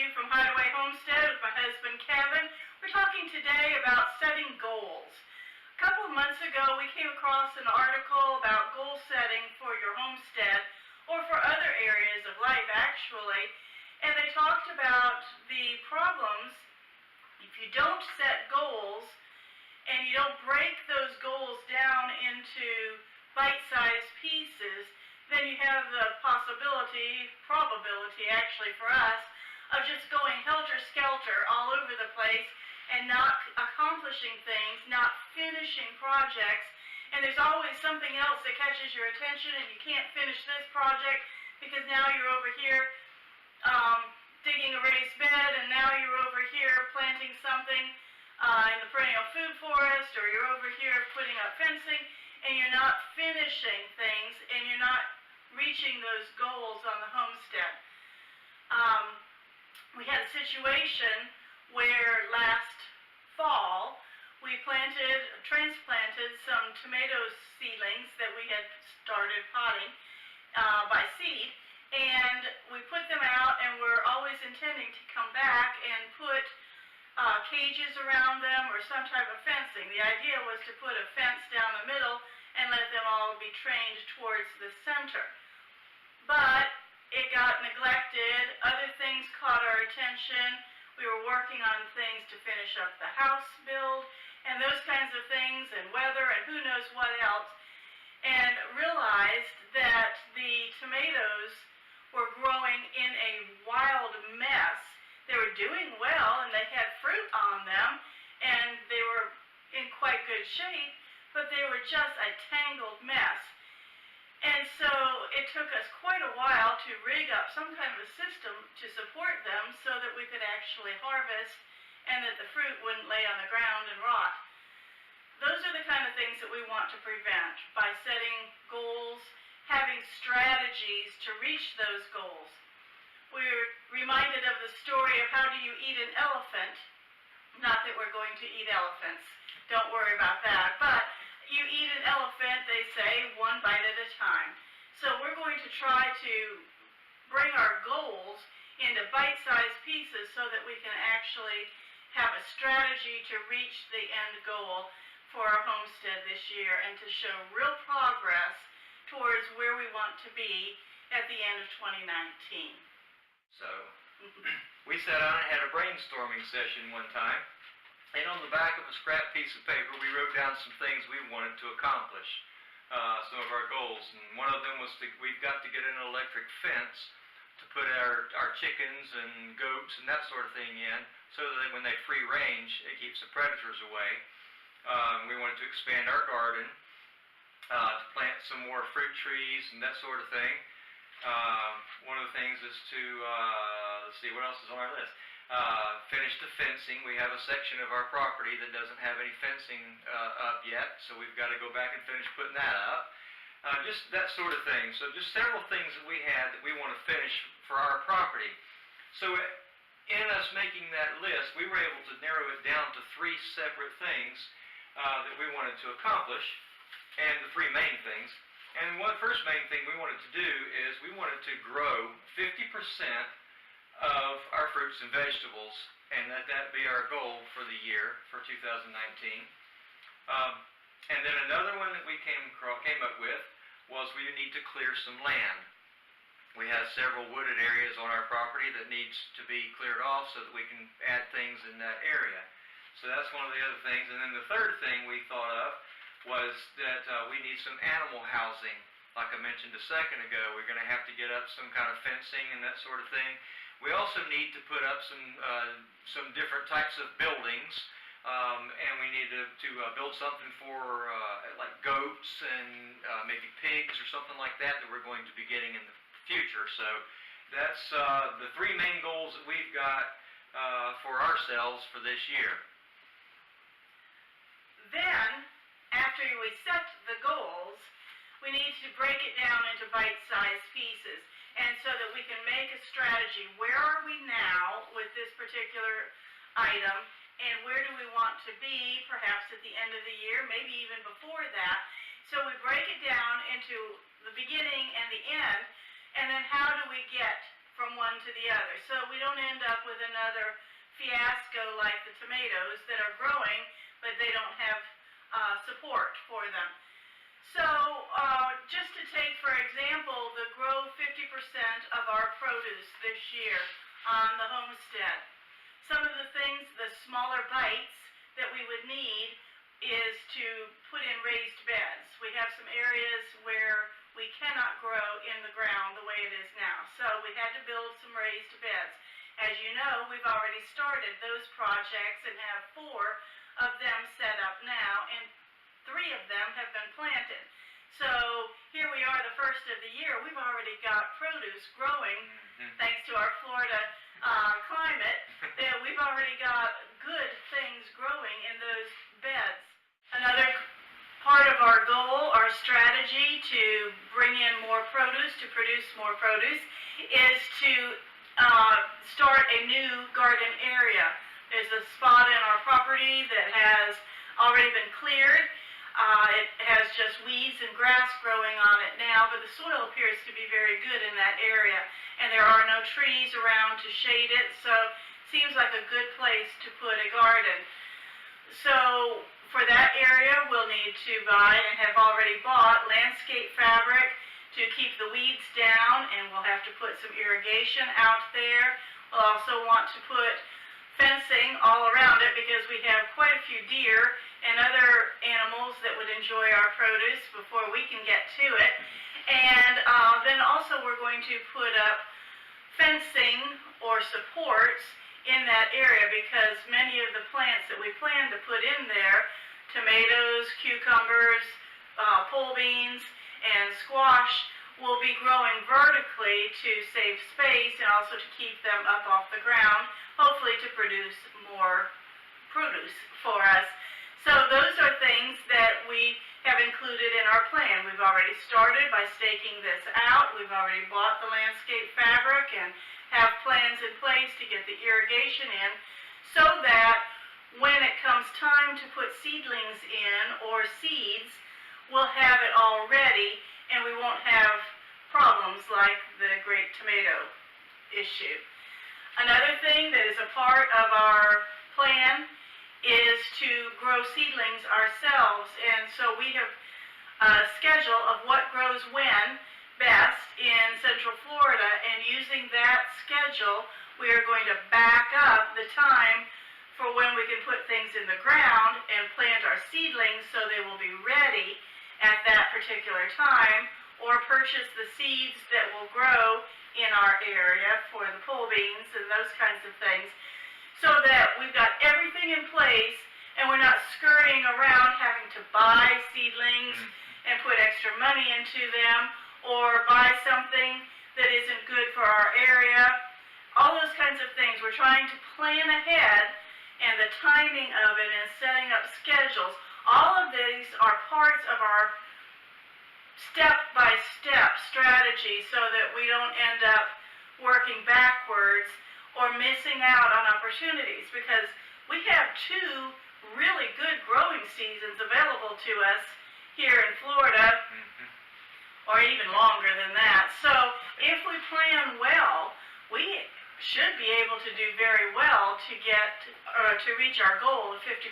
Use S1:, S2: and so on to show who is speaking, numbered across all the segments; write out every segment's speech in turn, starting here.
S1: you from Hideaway Homestead with my husband Kevin. We're talking today about setting goals. A couple of months ago we came across an article about goal setting for your homestead or for other areas of life actually, and they talked about the problems if you don't set goals and you don't break those goals down into bite-sized pieces. Then you have the probability actually for us, of just going helter-skelter all over the place and not accomplishing things, not finishing projects. And there's always something else that catches your attention and you can't finish this project because now you're over here digging a raised bed, and now you're over here planting something in the perennial food forest, or you're over here putting up fencing, and you're not finishing things, and you're not reaching those goals on the homestead. We had a situation where last fall we transplanted some tomato seedlings that we had started potting by seed, and we put them out, and we're always intending to come back and put cages around them or some type of fencing. The idea was to put a fence down the middle and let them all be trained towards the center. But it got neglected, other things caught our attention, we were working on things to finish up the house build, and those kinds of things, and weather, and who knows what else, and realized that the tomatoes were growing in a wild mess. They were doing well, and they had fruit on them, and they were in quite good shape, but they were just a tangled mess. And so it took us quite a while to rig up some kind of a system to support them so that we could actually harvest and that the fruit wouldn't lay on the ground and rot. Those are the kind of things that we want to prevent by setting goals, having strategies to reach those goals. We're reminded of the story of how do you eat an elephant. Not that we're going to eat elephants, don't worry about that, but you eat an elephant, they say, one bite at a time. So we're going to try to bring our goals into bite-sized pieces so that we can actually have a strategy to reach the end goal for our homestead this year and to show real progress towards where we want to be at the end of 2019.
S2: So, we sat down and had a brainstorming session one time, and on the back of a scrap piece of paper we wrote down some things we wanted to accomplish, some of our goals, and one of them was we've got to get an electric fence to put our chickens and goats and that sort of thing in, so that when they free range it keeps the predators away. We wanted to expand our garden, to plant some more fruit trees and that sort of thing. One of the things is to, let's see, what else is on our list? Finish the fencing. We have a section of our property that doesn't have any fencing up yet, so we've got to go back and finish putting that up. Just that sort of thing. So just several things that we had that we want to finish for our property. So in us making that list, we were able to narrow it down to three separate things that we wanted to accomplish, and the three main things. And one first main thing we wanted to do is we wanted to grow 50% of our fruits and vegetables, and that be our goal for the year, for 2019. And then another one that we came up with was we need to clear some land. We have several wooded areas on our property that needs to be cleared off so that we can add things in that area. So that's one of the other things. And then the third thing we thought of was that we need some animal housing. Like I mentioned a second ago, we're going to have to get up some kind of fencing and that sort of thing. We also need to put up some different types of buildings, and we need to build something for like goats and maybe pigs or something like that we're going to be getting in the future. So that's the three main goals that we've got for ourselves for this year.
S1: Then, after we set the goals, we need to break it down into bite-sized pieces, and so that we can make a strategy. Where are we now with this particular item, and where do we want to be, perhaps at the end of the year, maybe even before that. So we break it down into the beginning and the end, and then how do we get from one to the other. So we don't end up with another fiasco like the tomatoes that are growing, but they don't have support for them. So just to take, for example, the grow 50% of our produce this year on the homestead. Some of the things, the smaller bites that we would need is to put in raised beds. We have some areas where we cannot grow in the ground the way it is now. So we had to build some raised beds. As you know, we've already started those projects and have 4 of them set up now, and 3 of them have been planted. So here we are, the first of the year, we've already got produce growing, thanks to our Florida climate. We've already got good things growing in those beds. Another part of our goal, our strategy to bring in more produce, to produce more produce, is to start a new garden area. There's a spot in our property that has already been cleared. It has just weeds and grass growing on it now, but the soil appears to be very good in that area. And there are no trees around to shade it, so it seems like a good place to put a garden. So for that area, we'll need to buy, and have already bought, landscape fabric to keep the weeds down, and we'll have to put some irrigation out there. We'll also want to put fencing all around it because we have quite a few deer and other animals that would enjoy our produce before we can get to it. And then also we're going to put up fencing or supports in that area because many of the plants that we plan to put in there, tomatoes, cucumbers, pole beans, and squash, will be growing vertically to save space and also to keep them up off the ground, hopefully to produce more produce for us. So those are things that we have included in our plan. We've already started by staking this out. We've already bought the landscape fabric and have plans in place to get the irrigation in so that when it comes time to put seedlings in or seeds, we'll have it all ready and we won't have problems like the great tomato issue. Another thing that is a part of our plan is to grow seedlings ourselves, and so we have a schedule of what grows when best in Central Florida, and using that schedule we are going to back up the time for when we can put things in the ground and plant our seedlings so they will be ready at that particular time, or purchase the seeds that will grow in our area for the pole beans and those kinds of things, so that we've got everything in place and we're not scurrying around having to buy seedlings and put extra money into them, or buy something that isn't good for our area. All those kinds of things. We're trying to plan ahead, and the timing of it and setting up schedules, all of these are parts of our step-by-step strategy so that we don't end up working backwards or missing out on opportunities, because we have 2 really good growing seasons available to us here in Florida, or even longer than that. So if we plan well, we should be able to do very well to get to reach our goal of 50%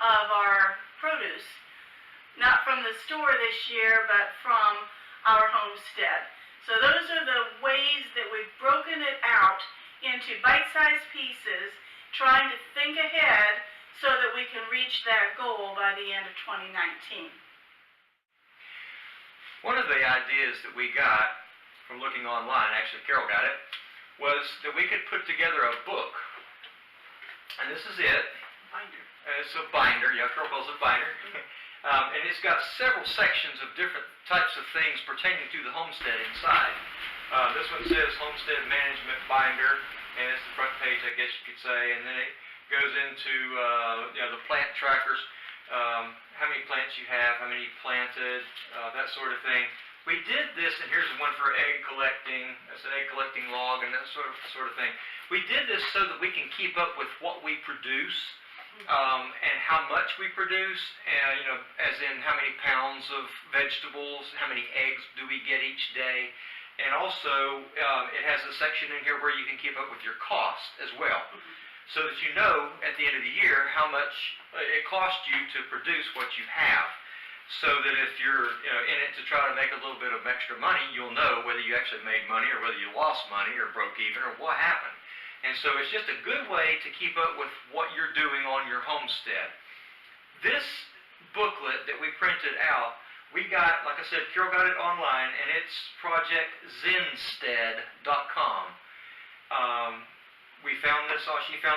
S1: of our produce, not from the store this year, but from our homestead. So those are the ways that we've broken it out into bite-sized pieces, trying to think ahead so that we can reach that goal by the end of 2019.
S2: One of the ideas that we got from looking online, actually Carol got it, was that we could put together a book. And this is it.
S1: Binder.
S2: It's a binder. Yeah, Carol calls it a binder. And it's got several sections of different types of things pertaining to the homestead inside. This one says Homestead Management Binder, and it's the front page, I guess you could say. And then it goes into the plant trackers, how many plants you have, how many you planted, that sort of thing. We did this, and here's one for egg collecting. That's an egg collecting log, and that sort of thing. We did this so that we can keep up with what we produce, and how much we produce, as in how many pounds of vegetables, how many eggs do we get each day, And also, it has a section in here where you can keep up with your cost as well, so that you know at the end of the year how much it costs you to produce what you have. So that if you're in it to try to make a little bit of extra money, you'll know whether you actually made money or whether you lost money or broke even or what happened. And so it's just a good way to keep up with what you're doing on your homestead. This booklet that we printed out, we got, like I said, Carol got it online, and it's projectzinstead.com. She found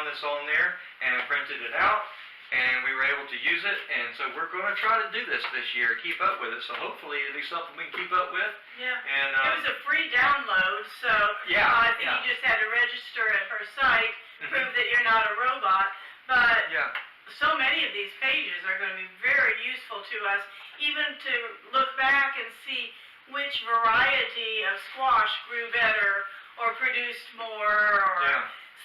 S2: this on there and printed it out, and we were able to use it, and so we're going to try to do this year, keep up with it, so hopefully it'll be something we can keep up with.
S1: Yeah,
S2: and
S1: it was a free download, so I think you just had to register at her site, prove that you're not a robot, but so many of these pages are going to be very useful to us, even to look back and see which variety of squash grew better or produced more or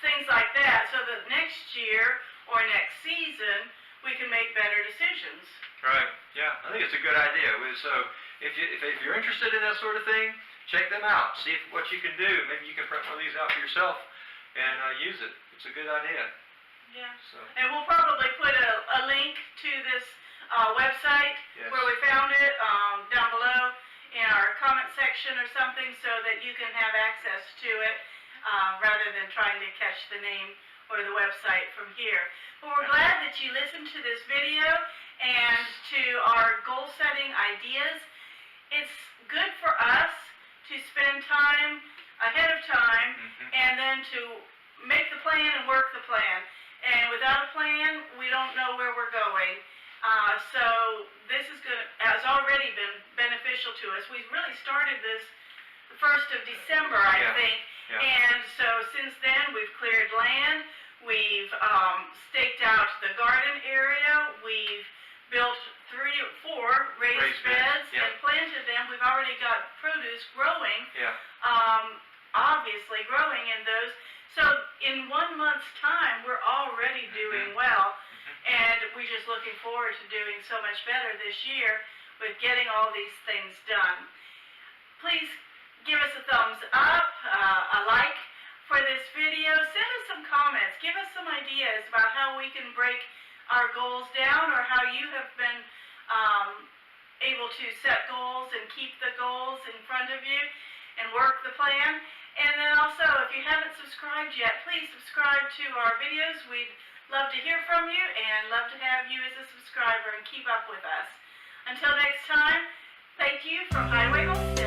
S1: things like that, so that next year or next season we can make better decisions.
S2: Right. Yeah, I think it's a good idea. So if you're interested in that sort of thing, check them out. See what you can do. Maybe you can print one of these out for yourself and use it. It's a good idea.
S1: Yeah.
S2: So.
S1: And we'll probably put a link to this website where we found it down below in our comment section or something, so that you can have access to it rather than trying to catch the name or the website from here. But we're glad that you listened to this video and to our goal setting ideas. It's good for us to spend time ahead of time and then to make the plan and work the plan. And without a plan, we don't know where we're going. So this has already been beneficial to us. We really started this the 1st of December, I think. Yeah. And so since then, we've cleared land, we've staked out the garden area, we've built 3 or 4 raised beds and planted them. We've already got produce growing, obviously growing in those. So in 1 month's time, we're already doing well, and we're just looking forward to doing so much better this year with getting all these things done. Please give us a thumbs up, a like for this video. Send us some comments. Give us some ideas about how we can break our goals down, or how you have been able to set goals and keep the goals in front of you and work the plan. And then also, if you haven't subscribed yet, please subscribe to our videos. We'd love to hear from you and love to have you as a subscriber and keep up with us. Until next time, thank you from Hideaway Homestead.